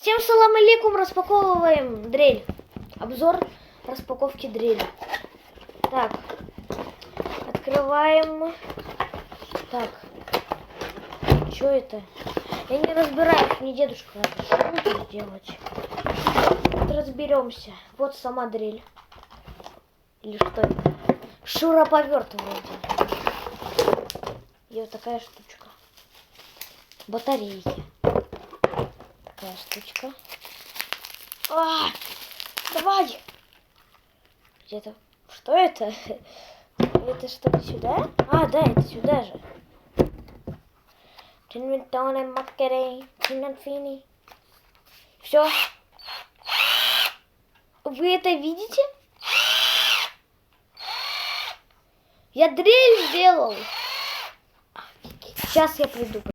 Всем салам алейкум, распаковываем дрель. Обзор распаковки дрели. Так, открываем. Так, что это? Я не разбираюсь, мне дедушка что будет делать. Вот разберемся. Вот сама дрель. Или что это? Шуруповерт вроде. И вот такая штучка. Батарейки. Такая штучка. Давай! Где-то... Что это? Это что-то сюда? Да, это сюда же. Все. Вы это видите? Я дрель сделал. Сейчас я приду.